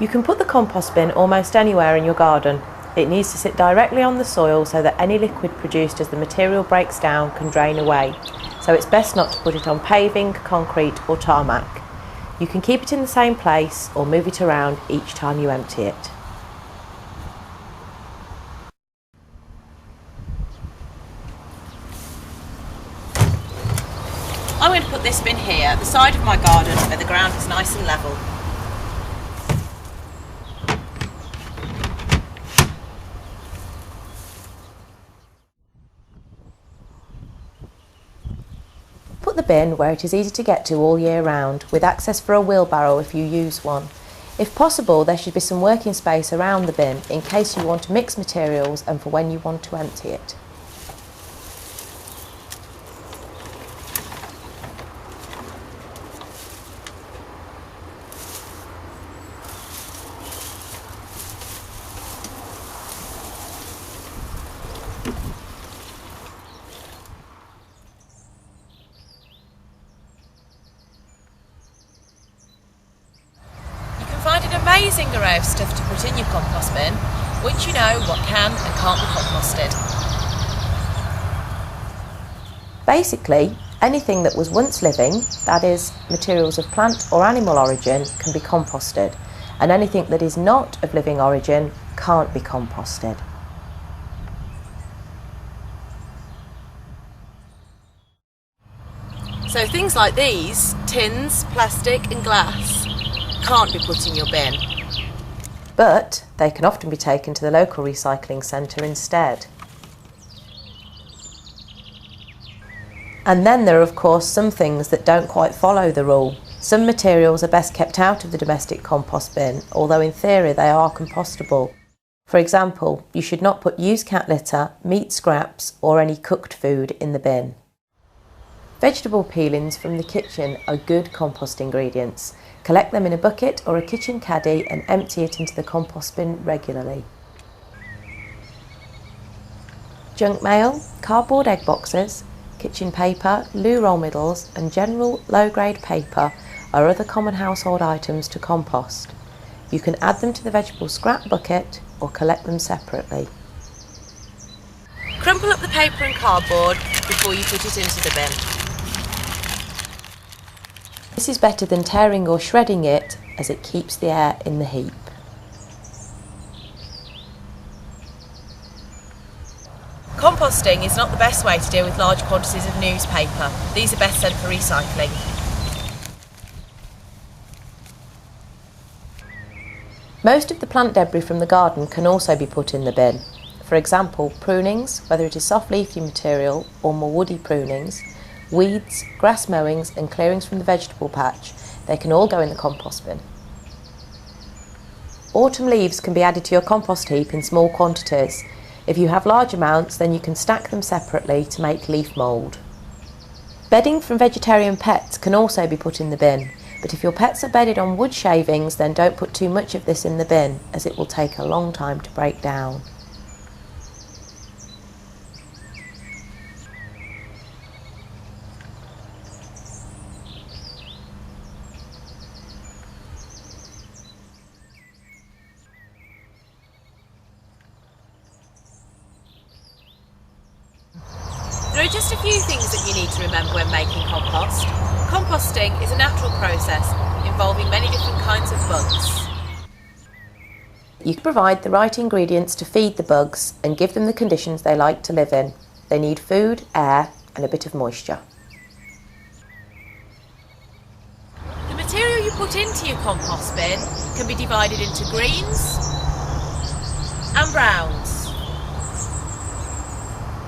You can put the compost bin almost anywhere in your garden. It needs to sit directly on the soil so that any liquid produced as the material breaks down can drain away. So it's best not to put it on paving, concrete or tarmac. You can keep it in the same place or move it around each time you empty it. I'm going to put this bin here at the side of my garden where the ground is nice and level. Put the bin where it is easy to get to all year round, with access for a wheelbarrow if you use one. If possible, there should be some working space around the bin in case you want to mix materials and for when you want to empty it. Find an amazing array of stuff to put in your compost bin once you know what can and can't be composted. Basically, anything that was once living, that is, materials of plant or animal origin, can be composted, and anything that is not of living origin can't be composted. So things like these, tins, plastic and glass, can't be put in your bin. But they can often be taken to the local recycling centre instead. And then there are of course some things that don't quite follow the rule. Some materials are best kept out of the domestic compost bin, although in theory they are compostable. For example, you should not put used cat litter, meat scraps or any cooked food in the bin. Vegetable peelings from the kitchen are good compost ingredients. Collect them in a bucket or a kitchen caddy and empty it into the compost bin regularly. Junk mail, cardboard egg boxes, kitchen paper, loo roll middles and general low-grade paper are other common household items to compost. You can add them to the vegetable scrap bucket or collect them separately. Crumple up the paper and cardboard before you put it into the bin. This is better than tearing or shredding it, as it keeps the air in the heap. Composting is not the best way to deal with large quantities of newspaper. These are best sent for recycling. Most of the plant debris from the garden can also be put in the bin. For example, prunings, whether it is soft leafy material or more woody prunings, weeds, grass mowings and clearings from the vegetable patch, they can all go in the compost bin. Autumn leaves can be added to your compost heap in small quantities. If you have large amounts, then you can stack them separately to make leaf mould. Bedding from vegetarian pets can also be put in the bin, but if your pets are bedded on wood shavings, then don't put too much of this in the bin, as it will take a long time to break down. There are just a few things that you need to remember when making compost. Composting is a natural process involving many different kinds of bugs. You can provide the right ingredients to feed the bugs and give them the conditions they like to live in. They need food, air and a bit of moisture. The material you put into your compost bin can be divided into greens and browns.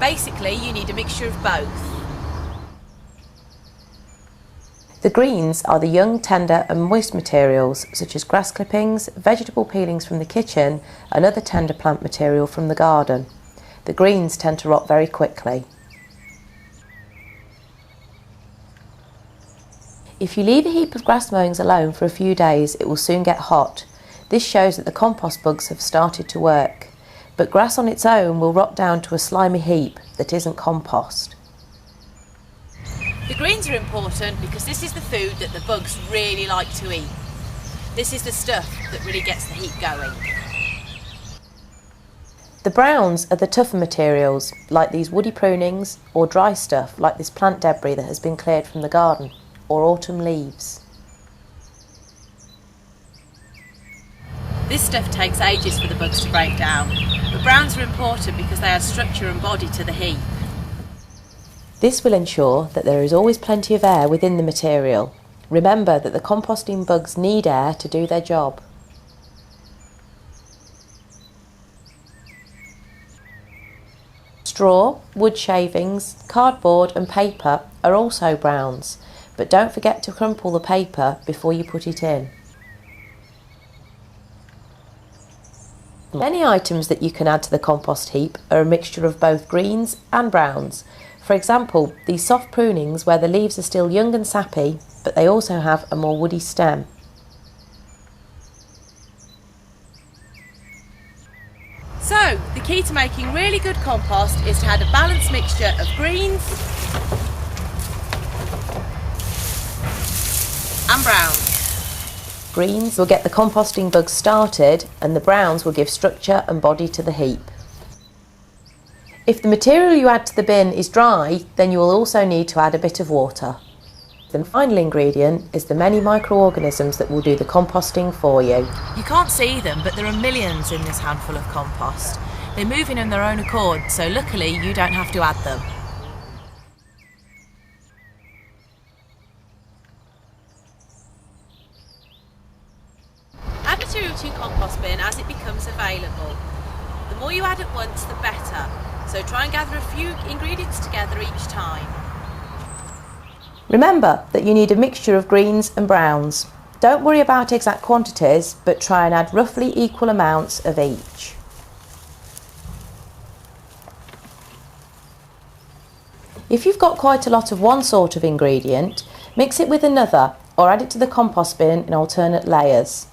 Basically, you need a mixture of both. The greens are the young, tender and moist materials such as grass clippings, vegetable peelings from the kitchen and other tender plant material from the garden. The greens tend to rot very quickly. If you leave a heap of grass mowings alone for a few days, it will soon get hot. This shows that the compost bugs have started to work. But grass on its own will rot down to a slimy heap that isn't compost. The greens are important because this is the food that the bugs really like to eat. This is the stuff that really gets the heat going. The browns are the tougher materials, like these woody prunings, or dry stuff like this plant debris that has been cleared from the garden, or autumn leaves. This stuff takes ages for the bugs to break down, but browns are important because they add structure and body to the heap. This will ensure that there is always plenty of air within the material. Remember that the composting bugs need air to do their job. Straw, wood shavings, cardboard and paper are also browns, but don't forget to crumple the paper before you put it in. Many items that you can add to the compost heap are a mixture of both greens and browns. For example, these soft prunings where the leaves are still young and sappy, but they also have a more woody stem. So, the key to making really good compost is to add a balanced mixture of greens and browns. Greens will get the composting bugs started and the browns will give structure and body to the heap. If the material you add to the bin is dry, then you will also need to add a bit of water. The final ingredient is the many microorganisms that will do the composting for you. You can't see them, but there are millions in this handful of compost. They move in on their own accord, so luckily you don't have to add them. Add material to your compost bin as it becomes available. The more you add at once, the better. So try and gather a few ingredients together each time. Remember that you need a mixture of greens and browns. Don't worry about exact quantities, but try and add roughly equal amounts of each. If you've got quite a lot of one sort of ingredient, mix it with another or add it to the compost bin in alternate layers.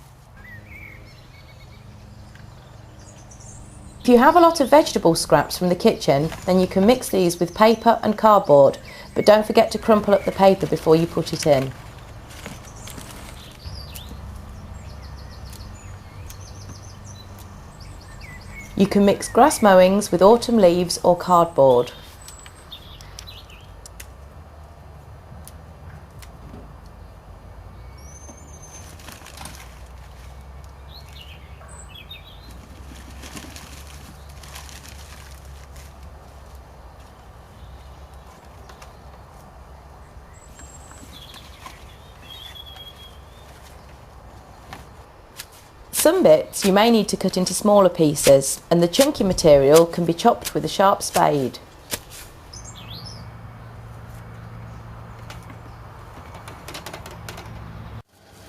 If you have a lot of vegetable scraps from the kitchen, then you can mix these with paper and cardboard, but don't forget to crumple up the paper before you put it in. You can mix grass mowings with autumn leaves or cardboard. Some bits you may need to cut into smaller pieces, and the chunky material can be chopped with a sharp spade.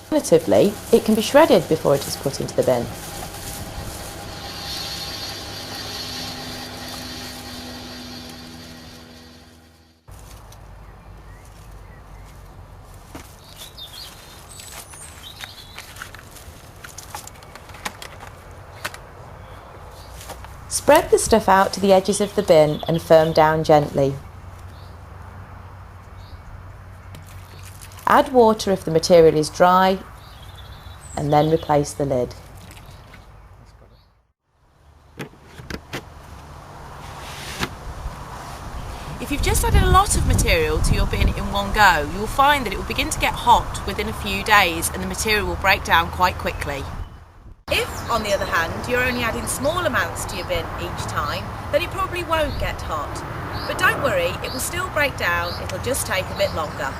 Alternatively, it can be shredded before it is put into the bin. Spread the stuff out to the edges of the bin and firm down gently. Add water if the material is dry and then replace the lid. If you've just added a lot of material to your bin in one go, you will find that it will begin to get hot within a few days and the material will break down quite quickly. If, on the other hand, you're only adding small amounts to your bin each time, then it probably won't get hot. But don't worry, it will still break down, it'll just take a bit longer.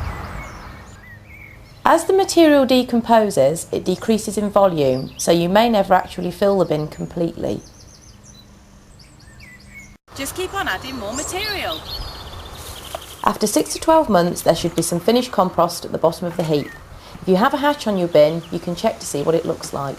As the material decomposes, it decreases in volume, so you may never actually fill the bin completely. Just keep on adding more material. After 6 to 12 months, there should be some finished compost at the bottom of the heap. If you have a hatch on your bin, you can check to see what it looks like.